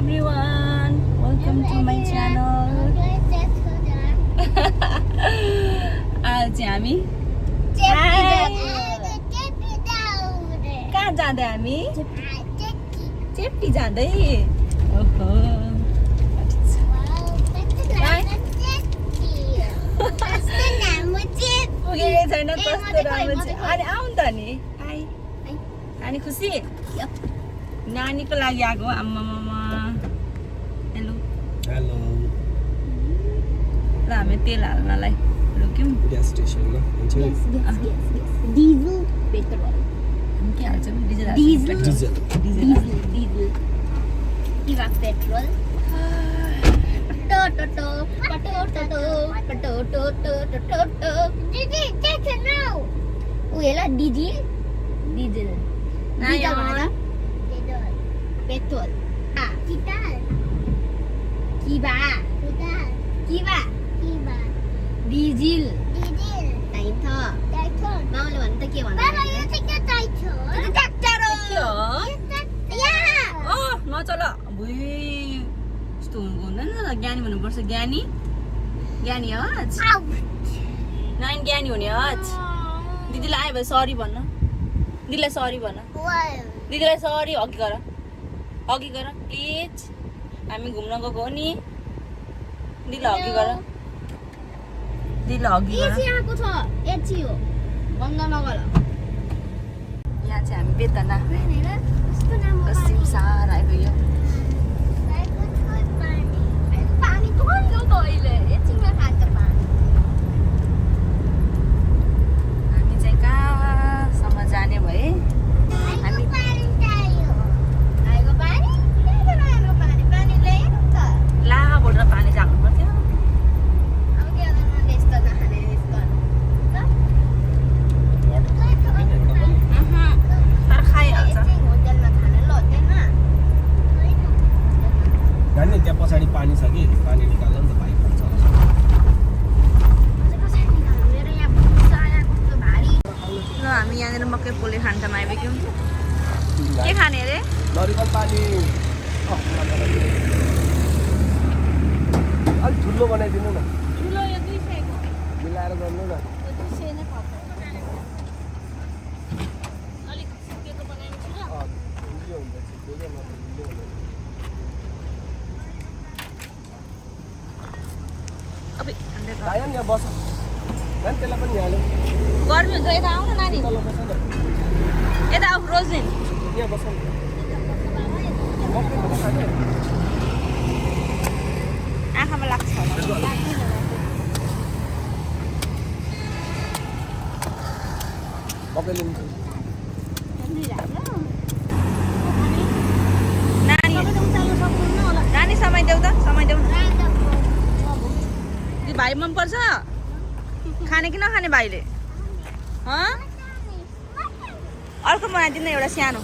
everyone, welcome to my channel. आज चाहिँ हामी कहाँ जाँदै हामी चेप्टी जाँदै ओहो पुगेकै छैन कस्तो राम्रो छ अनि आउँ त नि नानी खुसी नानीको लागि आएको आम्मामा हेलो हेलो ल हामी तेल हाल्नलाई रोक्यौँ ग्यास स्टेसनमा डिजल पेट्रोल हामी के हाल्छौँ डिजल इवा पेट्रोल उयोला डिजिल डिजल पेट्रोल किबा किबा डिजिल चाहिन्छ माउले भन्छ के भन्छ नचल भुइ यस्तो हुँदैन ज्ञानी भन्नुपर्छ ज्ञानी ज्ञानी हज नाइन ज्ञानी हुने हज दिदीलाई आयो भने सरी भन्न दिदीलाई सरी भन्न दिदीलाई सरी अघि गर प्लिज हामी घुम्न गएको हो नि दिदीलाई अघि गर दिदीलाई अघि गर आएको छ एची हो गङ्गानगर यहाँ चाहिँ हामी बेतना सिमसार आइपुग्यो पानी कहिले अहिले एकछिनमा खान्छ पानी हामी चाहिँ कहाँसम्म जाने भए हामी लाबाट पानी झाक्नु पर्थ्यो तर खाइहाल्छ नानी त्यहाँ पछाडि पानी छ कि पानी निकाल्नु नि त भाइ पर्छ ल हामी यहाँनिर मकै पोले खान्छमा आइपुग्यौँ के खाने अरे नरिवल पानी अलिक ठुलो बनाइदिनु न मिलाएर गर्नु न आयो नि यहाँ बस नानी त्यसलाई पनि हाल्यो गर्मी हुन्छ यता आउन नानी तल बस न यता आऊ रोजिन यहाँ बस न मकै पनि खाने आँखामा लाग्छ मकै लिन्छ नानी नानी समाइदेऊ त समाइदेऊ न भाइ मन पर्छ खाने कि नखाने भाइले अर्को बनाइदिनु एउटा सानो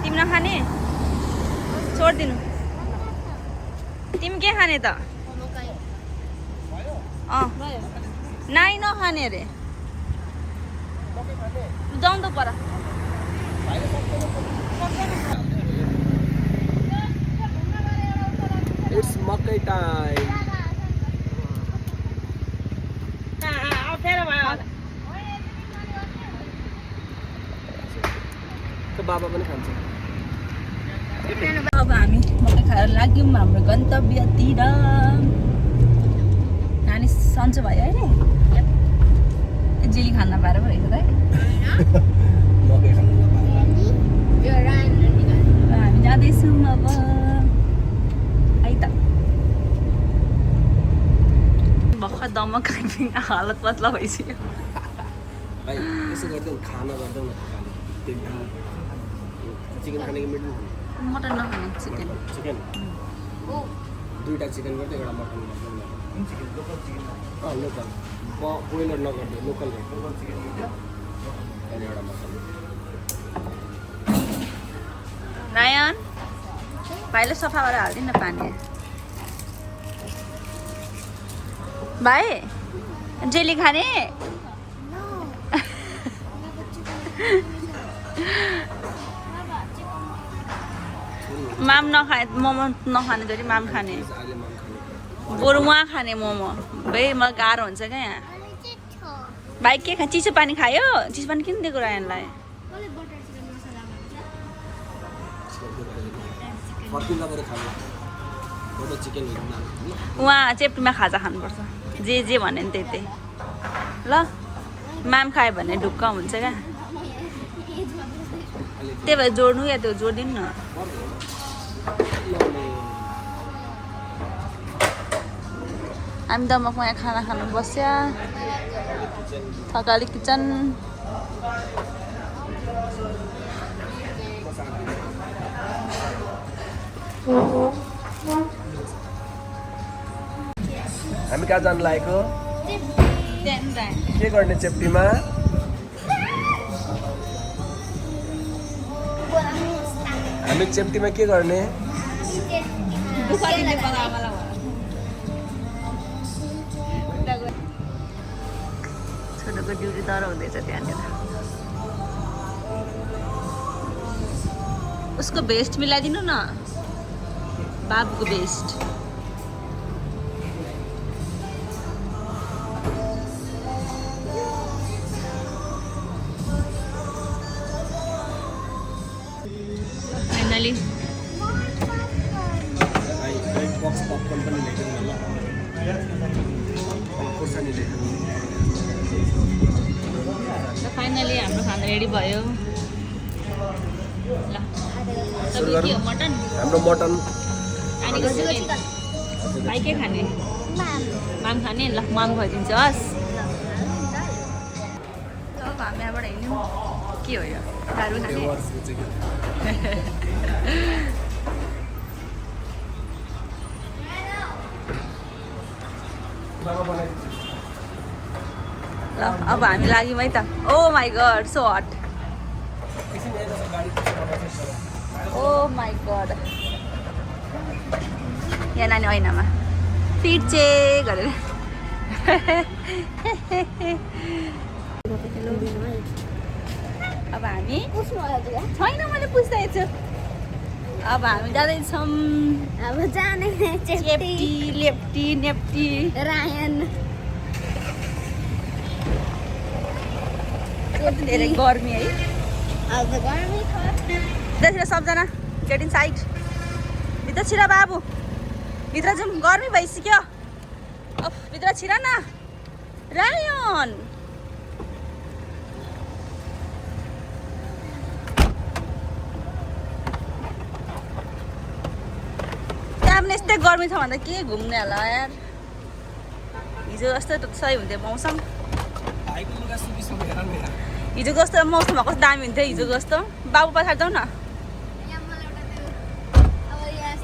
तिमी नखाने छोडिदिनु तिमी के खाने त नाइ नखाने अरे जाउँ त पर It's मकै टाइम बाबा पनि खान्छ अब हामी मकै खाएर लाग्यौँ हाम्रो गन्तव्यतिर नानी सन्चो भयो अहिले जेली खान नपाएर पो रहेछ त मकै खानु नपाएर हामी जाँदैछौँ अब है त भर्खर दमक खाइदिन हालत पतला भइसक्यो भाइ यसो गर्दै खाना गर्दै न चिकन खाने कि मिट्नु मटन नखाने चिकन चिकन दुईवटा चिकन गर्दै एउटा मटन गर्दै लोकल ब्रोइलर नगर्दै लोकल चिकन अनि एउटा मटन रायन भाइले सफा गरेर हालिदिनु न पानी भाइ जेली खाने माम नखाने मोमो नखाने जति माम खाने अहिले माम खाने बरु उहाँ खाने मोमो भाइ मलाई गाह्रो हुन्छ क्या यहाँ भाइ के खा चिसो पानी खायो चिसो पानी किन दिएको रायनलाई फर्किँदा गएर खानु बटर चिकन उहाँ चेप्टीमा खाजा खानुपर्छ जे भन्यो नि त्यही ल माम खायो भने ढुक्क हुन्छ क्या त्यही भएर जोड्नु या त्यो जोडिदिनु न हामी दमकमा यहाँ खाना खानु बस्या थकाली किचन हामी कहाँ जानु लागेको के गर्ने चेप्टीमा हामी चेप्टीमा के गर्ने छोटोको ड्युटी तर हुँदैछ त्यहाँनिर उसको बेस्ट मिलाइदिनु न बाबुको बेस्ट फाइनली बक्स पपकर्न पनि ल्याइदिनु न ल खोर्सानी ल्याइदिनु फाइनली हाम्रो खाना रेडी भयो ल तपाईँ के हो मटन हाम्रो मटन नानीको चिकन भाइ के खाने माम खाने ल माम खुवाइदिन्छु हस् अब हामी यहाँबाट हिँड्यौँ के हो यो दारु खाने ल अब हामी लाग्यौँ है त oh my God so hot oh my God यहाँ नानी ऐनामा फिट चेक गरेर अब हामी छैन मैले पुछ्दैछु अब हामी जाँदैछौँ अब जाने चेप्टी लेप्टी नेप्टी रायन कति धेरै गर्मी है अब गर्मी छ भित्रतिर सबजना गेट इन साइड भित्र छिरा बाबु भित्र जाउँ गर्मी भइसक्यो अब भित्र छिरा न रायन त्यहाँ पनि यस्तै गर्मी छ भन्दा के घुम्ने होला यार हिजो जस्तो सही हुन्थ्यो मौसम हिजो कस्तो मौसम भएको कस्तो दामी हुन्थ्यो हिजो जस्तो बाबु पछाडि जाउँ न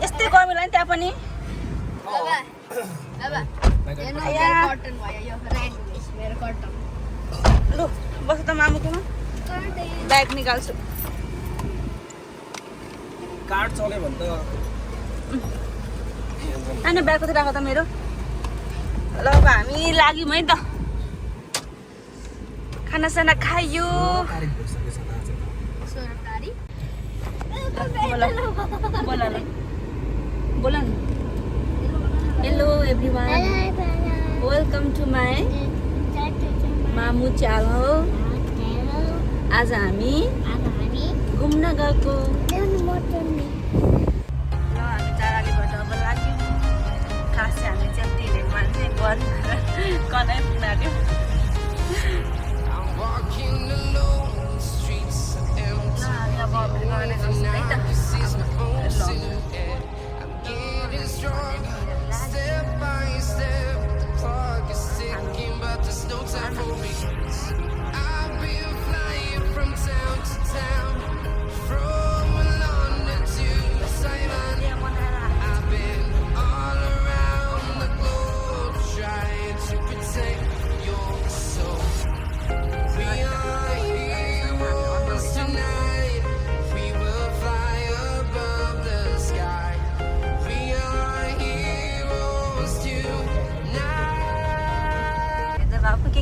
यस्तै गर्मी लाग्यो त्यहाँ पनि लु बस त मामुकोमा ब्याग निकाल्छु कार्ड चल्यो भने त होइन ब्याग कति राख त मेरो ल अब हामी लाग्यौँ है त खानासाना खायो बोला न hello everyone welcome to my मामु च्यानल आज हामी घुम्न गएको ल हामी चारालीबाट अब लाग्यौँ खास चाहिँ हामी च्याप्टी हिँडेको मान्छे घर कनै पुग्नाल्यो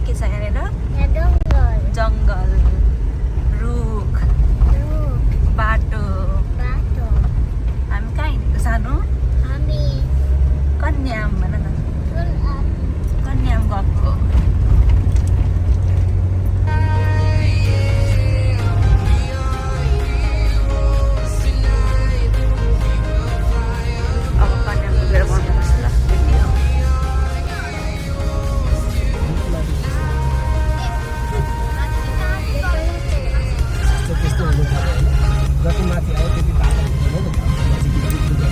के छ यहाँनिर जति माथि आयो त्यति तातो हुँदैन नि त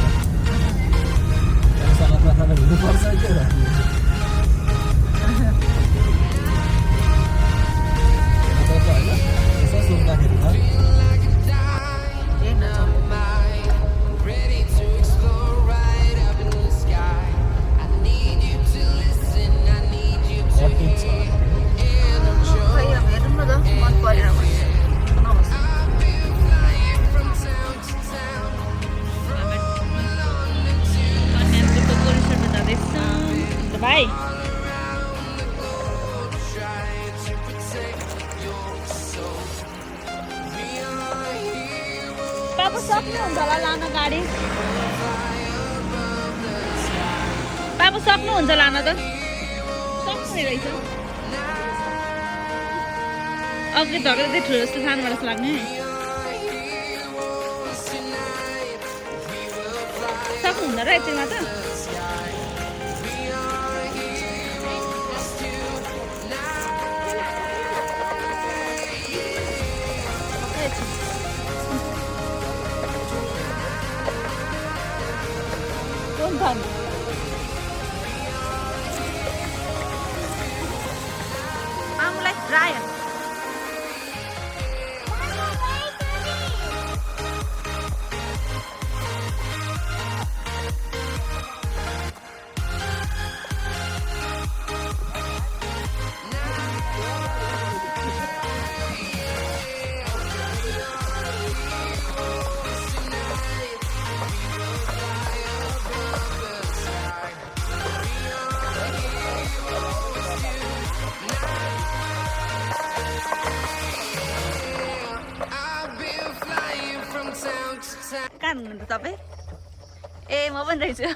सडकमा त हुनुपर्छ के र यसो सोच्दाखेरि त भाइ पापा सक्नुहुन्छ होला लान गाडी पापा सक्नुहुन्छ लान त सक्ने रहेछ अघि धक्दै ठुलो जस्तो सानोबाट जस्तो लाग्ने सक्नुहुन्न र एकछिनमा त आमुलाई रायन कहाँ हुनुहुन्छ तपाईँ ए म पनि रहेछु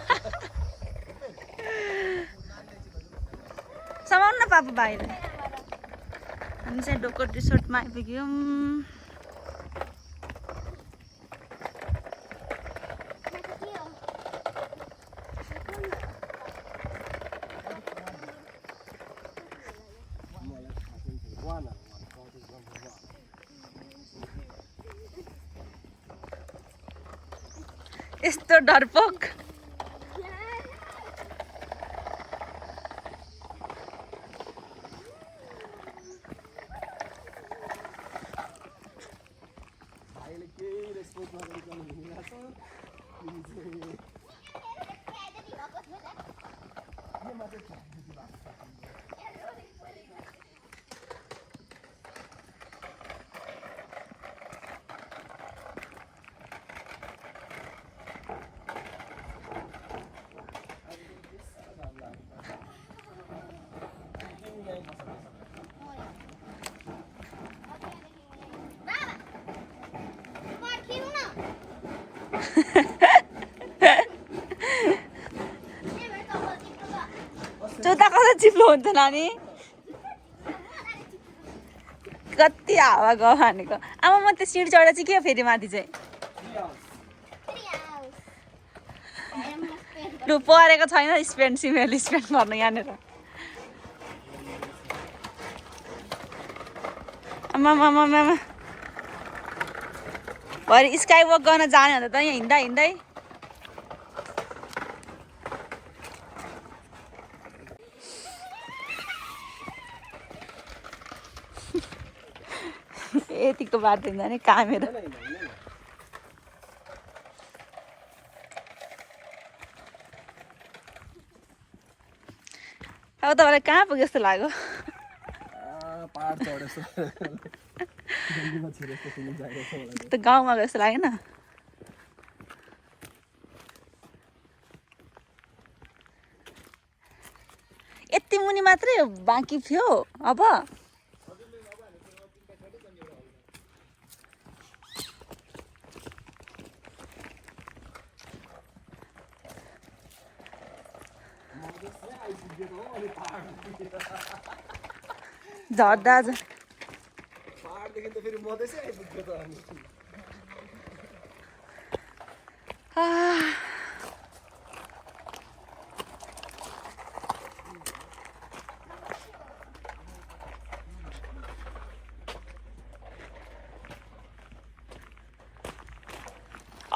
समाउनु न पापा बाहिर हामी चाहिँ डोकोट रिसोर्टमा आइपुग्यौँ यस्तो डरपोक जुत्ता कसरी चिप्लो हुन्छ नानी कति हावा गयो भनेको आमा म त्यो सिँढी चढेर चाहिँ के हो फेरि माथि चाहिँ लु परेको छैन स्पेन्ड सिमेल स्पेन्ड गर्नु यहाँनिर आमा भरे स्काई वक गर्न जाने भने त यहाँ हिँड्दा हिँड्दै यतिको बाटो हिँड्दा नि कामेर अब तपाईँलाई कहाँ पुग्यो जस्तो लाग्यो त गाउँमा गयो जस्तो लागेन यति मुनि मात्रै बाँकी थियो अब झर्दा पहाडदेखि त फेरि मधेसै आइपुग्यो त हामी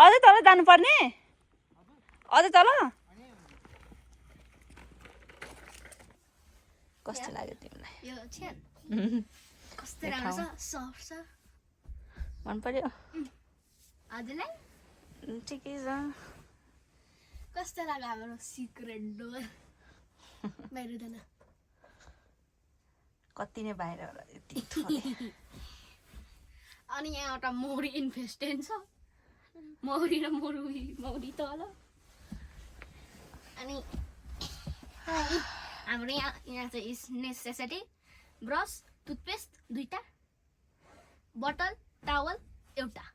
अझै तल जानुपर्ने अझै तल कस्तो लाग्यो तिमीलाई यो छेन कस्तो राम्रो छ सफ्ट छ मन पर्यो हजुरलाई ठिकै छ कस्तो लाग्यो हाम्रो सिक्रेट डोर बाहिर जान कति नै बाहिर होला यति अनि यहाँ एउटा मौरी इन्फेस्टेड छ मौरी र मौरी तल अनि हाम्रो यहाँ चाहिँ इज नेसेसिटी ब्रस टुथपेस्ट 2टा बोतल टावल एउटा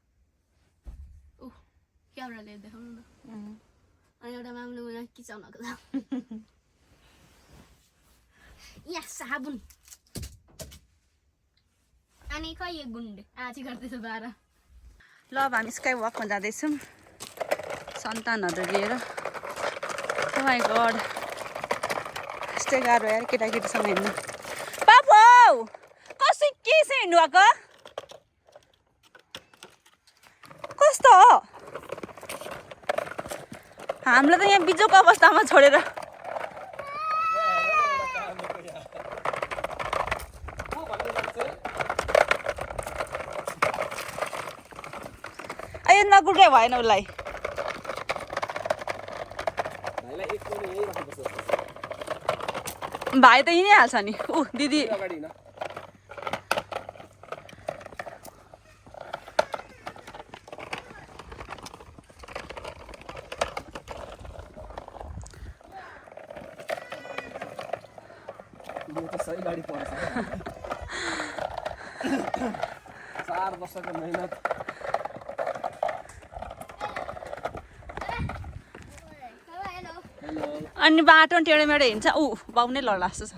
क्यामेराले देखाउनु न अनि एउटा मामले यहाँ किचाउनको छ यहाँ साबुन अनि खै गुन्डे आजी गर्दैछ 12 ल अब हामी स्काई वकमा जाँदैछौँ सन्तानहरू लिएर ओ माई गड यस्तै गाह्रो यार केटाकेटीसँग हिँड्नु पापा कसै के चाहिँ हिँड्नु भएको कस्तो हो हामीलाई त यहाँ बिजोको अवस्थामा छोडेर अहिले नगुड्दै भएन उसलाई भाइ त हिँडिहाल्छ नि ऊ दिदी सही गाडी पर्छ 4 वर्षको मेहनत अनि बाटो टेढो मेढो हिँड्छ ऊ बाउ नै लड्ला जस्तो छ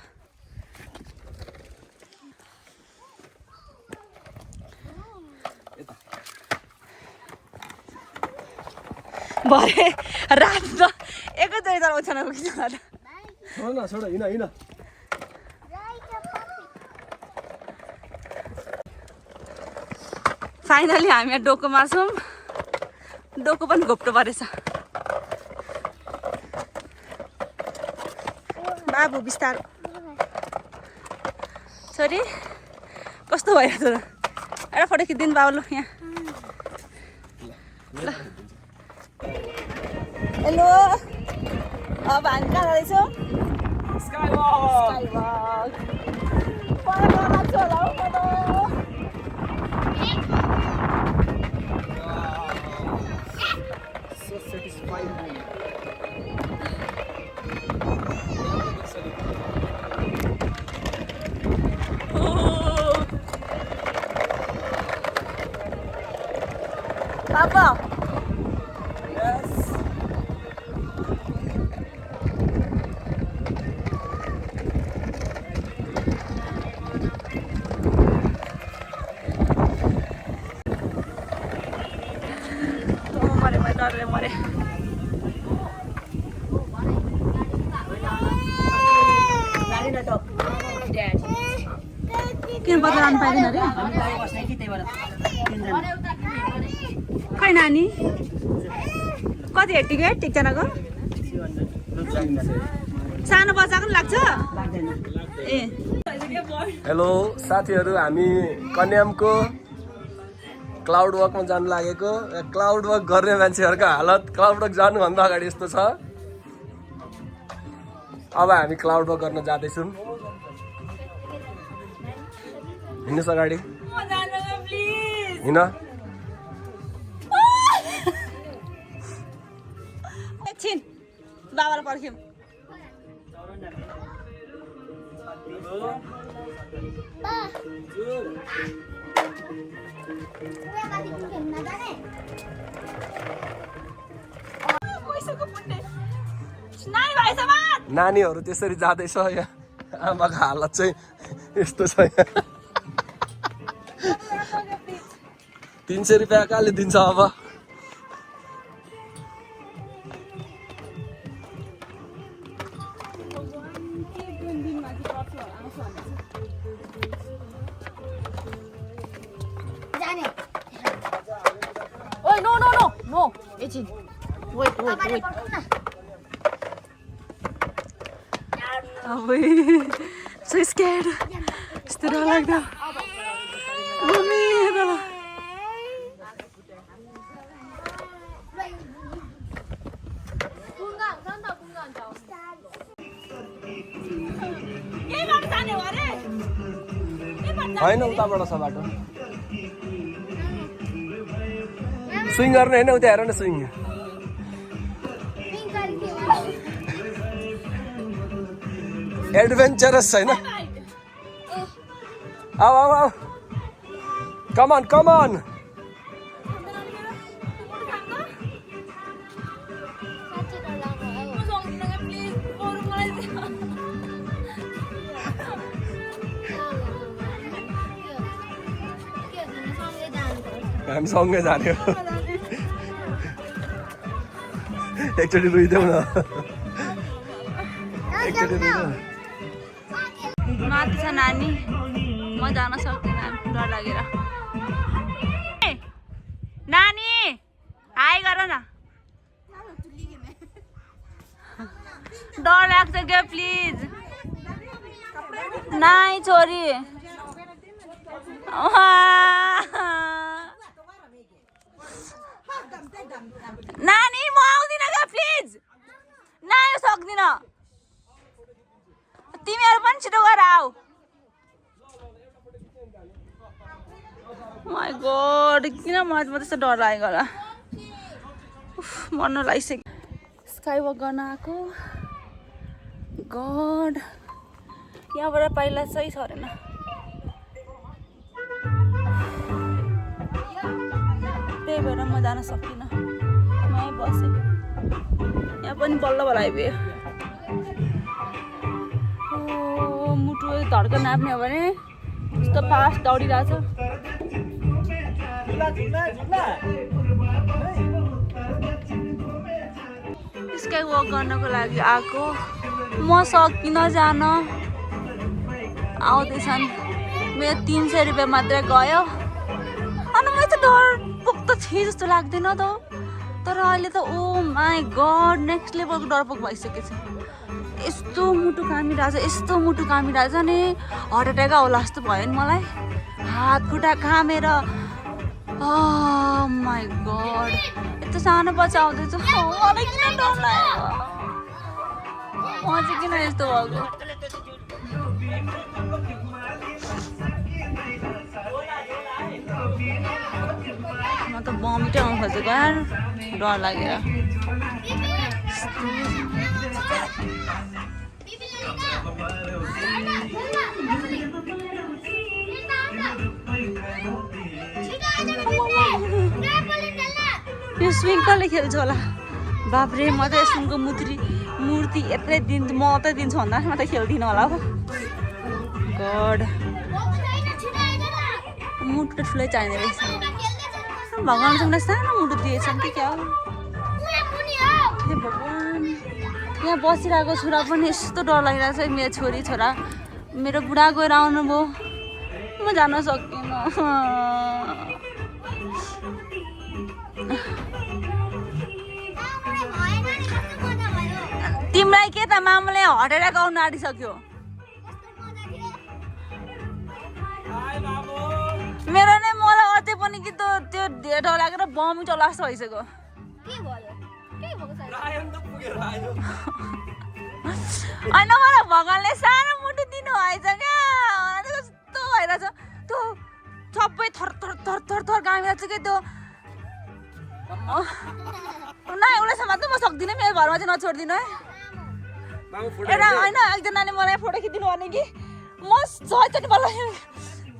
भरे रात त एकैचोटि चलाउँछ न छोड न छोड हिँड फाइनली हामी यहाँ डोको मार्छौँ डोको पनि घोप्टो परेछ बाबु बिस्तारो छोरी कस्तो भयो त एउटा फोटो खिचिदिनु बाबु यहाँ ल हेलो अब हामी कहाँ जाँदैछौँ स्काई वक लाग्छ होला हौ so satisfying Papa. yes डरले मरे किन बजार आउनु पाइँदैन अरे खै नानी कति हो टिकट एकजनाको सानो बच्चाको पनि लाग्छ ए हेलो साथीहरू हामी कन्यामको क्लाउड वकमा जानु लागेको क्लाउड वक गर्ने मान्छेहरूको हालत क्लाउड वक जानुभन्दा अगाडि यस्तो छ अब हामी क्लाउड वक गर्न जाँदैछौँ हिँड्नुहोस् अगाडि हिँड एकछिन बाबालाई पर्ख्यौँ नानीहरू त्यसरी जाँदैछ यहाँ आमाको हालत चाहिँ यस्तो छ यहाँ 300 रुपियाँ कहाँले दिन्छ अब Oi, no. एकछिन वेट so scared यस्तो डर लाग्दा मम्मी हेर ल होइन उताबाट छ बाटो स्विङ गर्ने होइन उता हेर न स्विङ एडभेन्चरस छैन आऊ आऊ आऊ कमान कमान हामी सँगै जाने हो एकचोटि रुइदेऊ न एकचोटि रुइदेऊ माथि छ नानी म जान सक्दिनँ डर लागेर नानी हाई गर न डर लाग्छ क्या प्लिज नाइ छोरी नानी म आउँदिनँ क्या प्लिज नाइ सक्दिनँ तिमीहरू पनि छिटो गरेर आऊ माई गॉड किन मलाई त्यस्तो डर लागेको होला मर्न लागिसक्यो स्काई वक गर्न आएको गॉड यहाँबाट पाइला सही सरेन त्यही भएर म जान सकिनँ म यहीँ बसेँ यहाँ पनि बल्ल बल्ल आइपुग्यो मुटु धड्कन नाप्ने हो भने यस्तो फास्ट दौडिरहेछ स्काई वक गर्नको लागि आएको म सकिनँ जान आउँदैछन् मेरो 300 रुपियाँ मात्रै गयो अनि म त डर पुग्दा थिएँ जस्तो लाग्दैन त तर अहिले त ओ माई गड नेक्स्ट लेभलको डरपोक भइसकेछ यस्तो मुटु कामिरहेछ नि हार्ट एट्याक होला जस्तो भयो नि मलाई हात खुट्टा कामेर माई गड यस्तो सानो बच्चा आउँदैछ मलाई किन डर लाग्यो म चाहिँ किन यस्तो भएको म त बमिटै आउनु खोजेको यार डर लागेर यो स्विङ कसले खेल्छ होला बाफ्रे म त स्विङको मूर्ति यत्रै दिन्छु म त दिन्छु भन्दा म त खेल्दिनँ होला हो गड मुटु त ठुलै चाहिने रहेछ भगवान् चाहिँ सानो मुटु दिएछन् कि क्या हो हे भगवान् यहाँ बसिरहेको छोरा पनि यस्तो डर लागिरहेको छ मेरो छोरी छोरा मेरो बुढा गएर आउनुभयो म जान सकिनँ तिमीलाई के त मामाले हार्ट एट्याक आउनु आँटिसक्यो मेरो नै मलाई अझै पनि कि त्यो धेरै डर लागेर बमिट होला जस्तो भइसक्यो होइन मलाई भगवान्ले सानो मुटु दिनु भएछ क्या कस्तो भइरहेछ त्यो सबै थर थर थर थर थर गामिरहेको छ कि त्यो न एउटासम्म त म सक्दिनँ मेरो घरमा चाहिँ नछोडिदिनु है एउटा होइन एकजनाले मलाई फोटो खिचिदिनु भने कि म सयचोटि बल्ल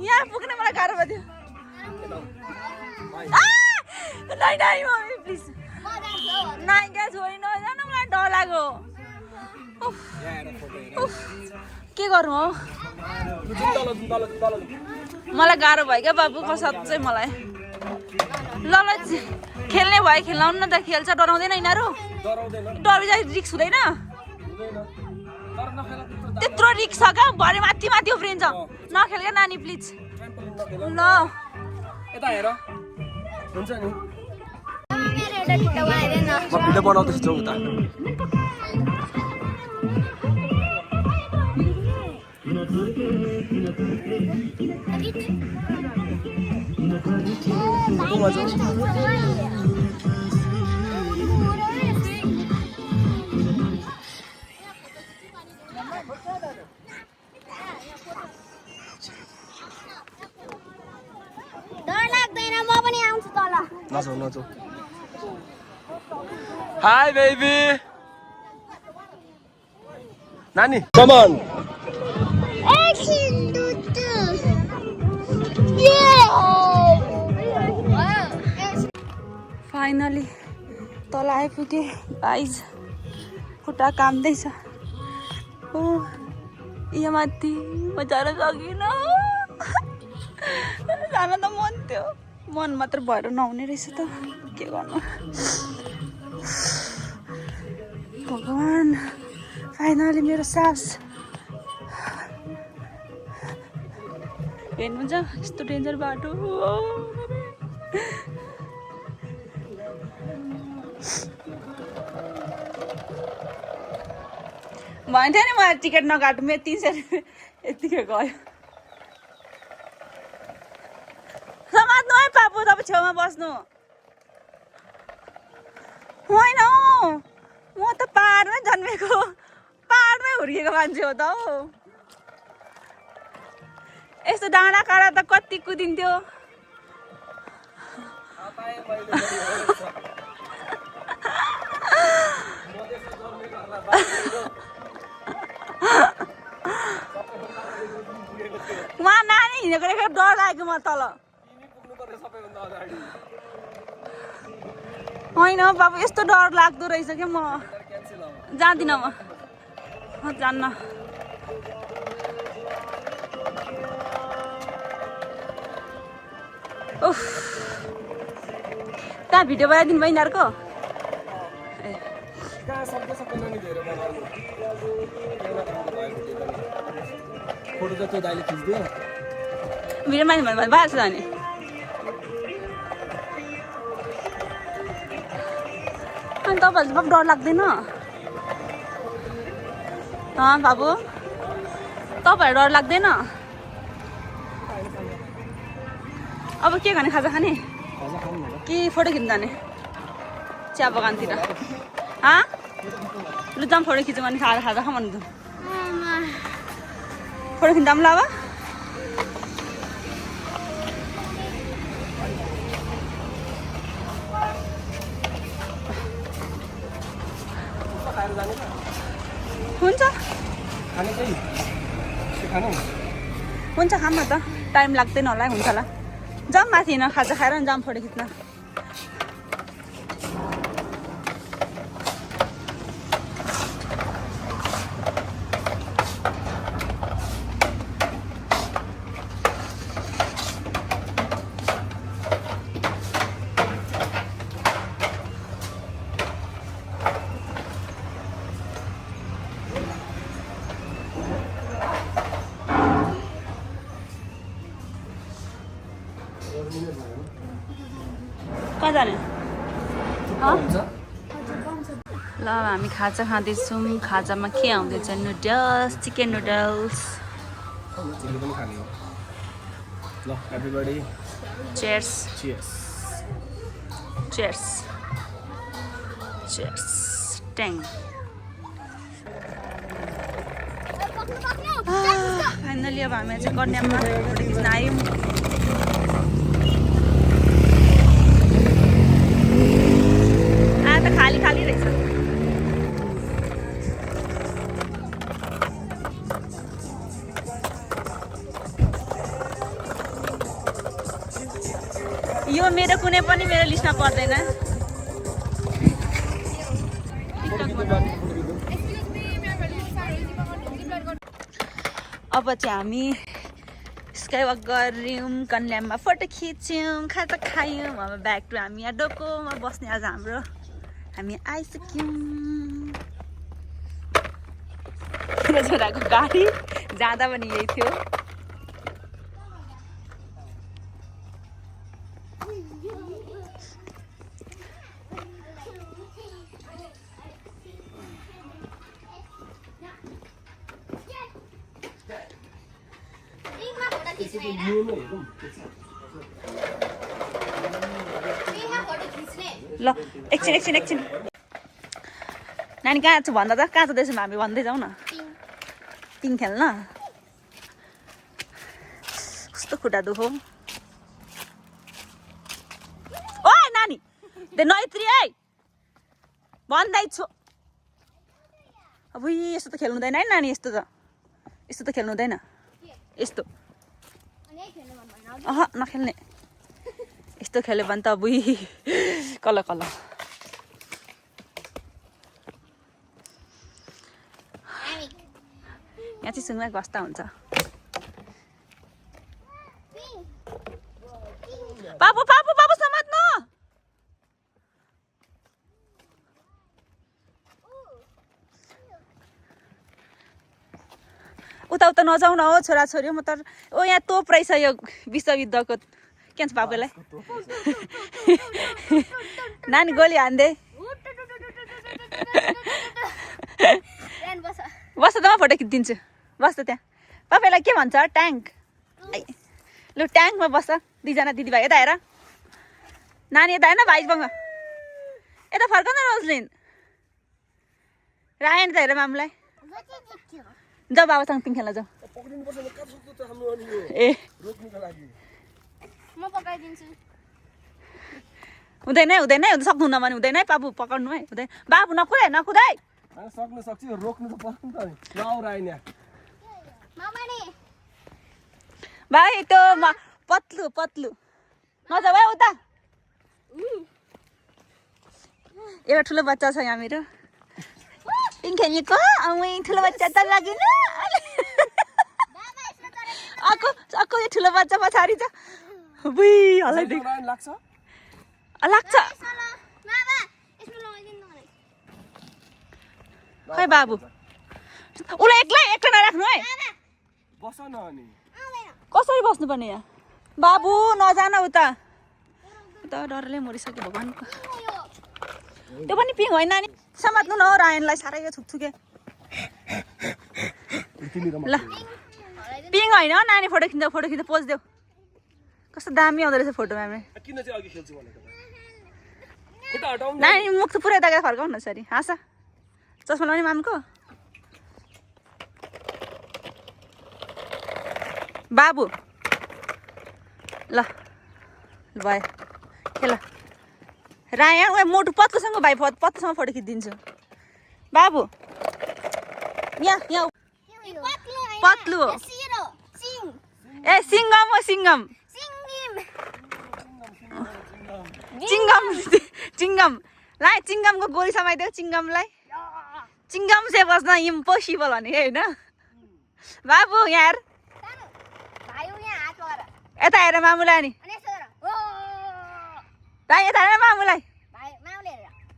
यहाँ पुग्ने मलाई गाह्रो भयो नाइ मम्मी प्लिज नाइ क्या छोरी नजान मलाई डर लाग्यो के गरौँ हो मलाई गाह्रो भयो क्या बाबु साँच्चै मलाई ल खेल्ने भयो खेल्न न त खेल्छ डराउँदैन यिनीहरू डर रिक्स हुँदैन त्यत्रो रिक्स छ क्या भरे माथि माथि उफ्रिन्छ नखेल क्या नानी प्लिज ल यता हेर हुन्छ नि छिटो बनाइदेन म भिडियो बनाउँदैछु जाउँ उता डर लाग्दैन म पनि आउँछु तल नजाऊ नजाऊ हाई बेबी नानी कम अन एकछिन फाइनली तल आइपुगे गाइज खुट्टा काम्दैछ ओ यहाँ माथि म जान सकिनँ जान त मन थियो मन मात्र भएर नहुने रहेछ त के गर्नु भगवान फाइनली मेरो सास हेर्नुहुन्छ यस्तो डेन्जर बाटो भन्थ्यो नि मलाई टिकट नकाट्नु मेरो 300 रुपियाँ यतिकै गयो समात्नु है पापु तपाईँ छेउमा बस्नु होइन हौ म त पाहाडमै जन्मेको पाहाडमै हुर्किएको मान्छे हो त हौ यस्तो डाँडा काँडा त कति कुदिन्थ्यो उहाँ नानी हिँडेको देखेर डर लाग्यो म तल होइन बाबु यस्तो डर लाग्दो रहेछ क्या म जाँदिनँ म जान्न उफ कहाँ भिडियो बनाइदिनु भयो यिनीहरूको फोटो त त्यो दाइले खिच्दियो भिडियो माथि भन्नु भएको छ अनि तपाईँहरू डर लाग्दैन बाबु तपाईँहरू डर लाग्दैन अब के खाने खाजा खाने कि फोटो खिच्नु जाने चिया बगानतिर लु जाऊँ फोटो खिच्यौँ भने खाजा खाजा खाऊँ भन्नु फोटो खिच्दा पनि ल अब हुन्छ हुन्छ खाऊँ न त टाइम लाग्दैन होला हुन्छ होला जाऊँ माथि न खाजा खाएर जाऊँ फोटो खिच्न कहाँ जाने ल हामी खाजा खाँदैछौँ खाजामा के आउँदैछ noodles chicken noodles cheers cheers cheers ट्याङ फाइनली अब हामी चाहिँ कन्याममा फोटो खिच्न आयौँ खाली खाली रहेछ यो मेरो कुनै पनि मेरो लिस्टमा पर्दैन अब चाहिँ हामी स्काइवक गऱ्यौँ कन्याममा फोटो खिच्यौँ खाजा खायौँ अब ब्याक टु हामी यहाँ डोकोमा बस्ने आज हामी आइसक्यौँ मेरो छोराको गाडी जाँदा पनि यही थियो यसको चाहिँ मेन हेरौँ ल एकछिन नानी कहाँ छ भन्दा त कहाँ छ त्यसमा हामी भन्दै जाउँ न पिङ खेल्न कस्तो खुट्टा दुखो ओ नानी दे नैत्री है भन्दैछु अब यस्तो त खेल्नु हुँदैन है नानी यस्तो त खेल्नु हुँदैन यस्तो अह नखेल्ने यस्तो खेल्यो भने त बुई कल यहाँ चाहिँ सुनमा गस्ता हुन्छ बाबु समात्नु उता नजाउँ न हो छोराछोरी म त ओ यहाँ तोप रहेछ यो विश्वयुद्धको के भन्छ बाबुलाई नानी गोली हान्दे बस्छ त म फोटो खिचिदिन्छु बस्छ त्यहाँ पापालाई के भन्छ ट्याङ्क लु ट्याङ्कमा बस्छ दुईजना दिदीभाइ यता हेर नानी यता हेर्न भाइसँग यता फर्क न रोजलिन रायन त हेर मामुलाई जाऊ बाबासँग पिङ खेल्न जाऊ ए म पकाइदिन्छु हुँदैन सक्नुहुन्न भने हुँदैन है बाबु पकाउनु है हुँदैन बाबु नकुदाइ सक्नु सक्छ रोक्नु त पर्छ नि त नआउर आइन भाइ त्यो पत्लु नजाऊ है उता एउटा ठुलो बच्चा छ यहाँ मेरो पिङ खेल्नेको ठुलो बच्चा त लागेन अर्को यो ठुलो बच्चा पछाडि छ बुई हल्लाइदिएको लाग्छ खै बाबु उसलाई एक्लै नराख्नु है बस न अनि कसरी बस्नुपर्ने यहाँ बाबु नजान उता डरले मरिसक्यो भगवान्को त्यो पनि पिङ होइन नानी समात्नु न हो रायनलाई साह्रै यो थुकथुके ल पिङ होइन नानी फोटो खिच्दा पोज देऊ कस्तो दामी आउँदो रहेछ फोटोमा किन चाहिँ अघि खेल्छु भनेको खुट्टा हटाउनु नानी मुख त पुरै यता फर्काउनु सरी हाँस चस्मा लाउने मामको बाबु ल भयो खेल रायन ओ मोटु पत्लोसँग भाइ पत्लोसँग फोटो खिचिदिन्छु बाबु यहाँ पत्लु हो ए सिङ्गम हो सिङ्गम लाई चिङ्गमको गोली समाइदेऊ चिङ्गमलाई चिङ्गम से बस्न इम्पोसिबल भने होइन बाबु यहाँ यता हेर मामुलाई नि यता हेर मामुलाई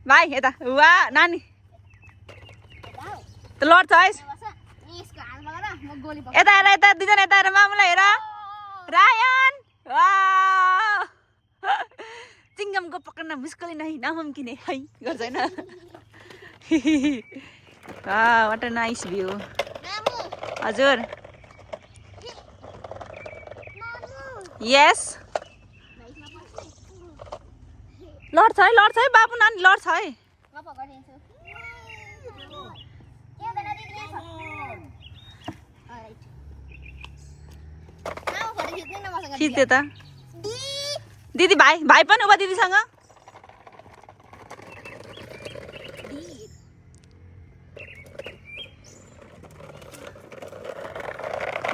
भाइ यता वा नानी त लड्छ है यता हेर यता दुईजना यता हेर मामुलाई हेर रायन चिङ्गमको पक्रिन मुस्किल नै नामुमकिन है गर्छ होइन वाट अ नाइस भ्यू हजुर यस लड्छ है बाबु नानी लड्छ है खिच्दे त दिदी भाइ पनि उभा दिदीसँग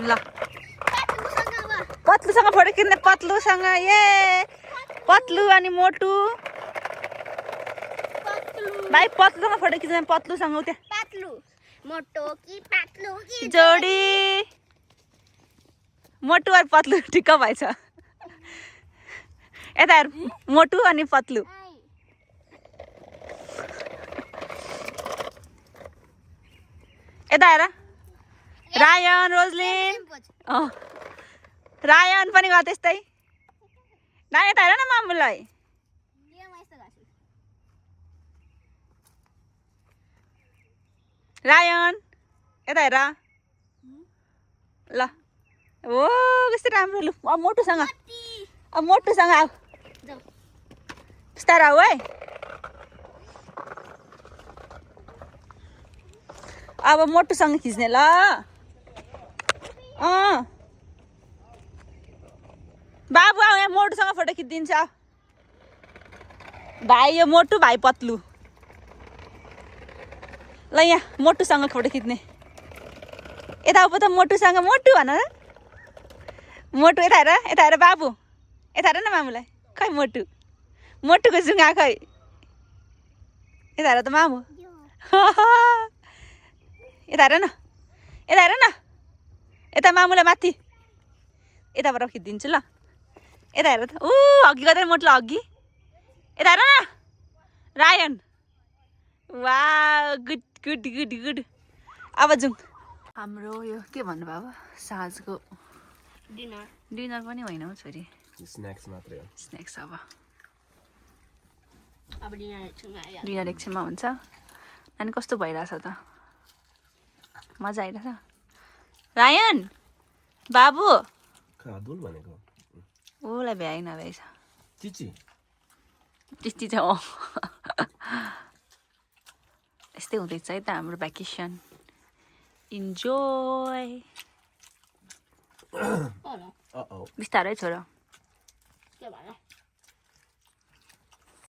ल पत्लुसँग फोटो खिच्ने पत्लुसँग ए पत्लु अनि मोटु भाइ पत्लुसँग फोटो खिच्ने पत्लुसँग त्यहाँ जोडी मोटु और पत्लु ठिक्क भएछ यता हेर मोटु अनि पत्लु यता हेर रायन रोजलिन रायन पनि गयो त्यस्तै नानी यता हेर न मामुलाई रायन यता हेर ल ओ कस्तो राम्रो लु अब मोटुसँग अब मोटुसँग आऊ जाऊ बिस्तारै आऊ है अब मोटुसँग खिच्ने ल बाबु आऊ यहाँ मोटुसँग फोटो खिचिदिन्छ भाइ यो मोटु भाइ पत्लु ल यहाँ मोटुसँग फोटो खिच्ने यता उता मोटुसँग मोटु भन र मोटु यता हेर बाबु यता हेर न मामुलाई खै मोटु मोटुको जुङ्गा खै यता हेर त मामु यता हेर न यता मामुलाई माथि यताबाट खिचिदिन्छु ल यता हेर त अघि गर्दैन मोटुलाई अघि यता हेर न रायन वा गुड गुड गुड गुड अब जाउँ हाम्रो यो के भन्नु बाबु साँझको डिनर पनि होइन हौ छोरी स्न्याक्स मात्रै हो स्न्याक्स अब डिनर एकछिनमा हुन्छ अनि कस्तो भइरहेछ त मजा आइरहेछ रायन बाबु खादुल भनेको ओलाई भ्याइ नभ्याइछ चिची त्यस्तै छ हो यस्तै हुँदैछ है त हाम्रो भ्याकेसन इन्जोय बिस्तारै छोरा के भयो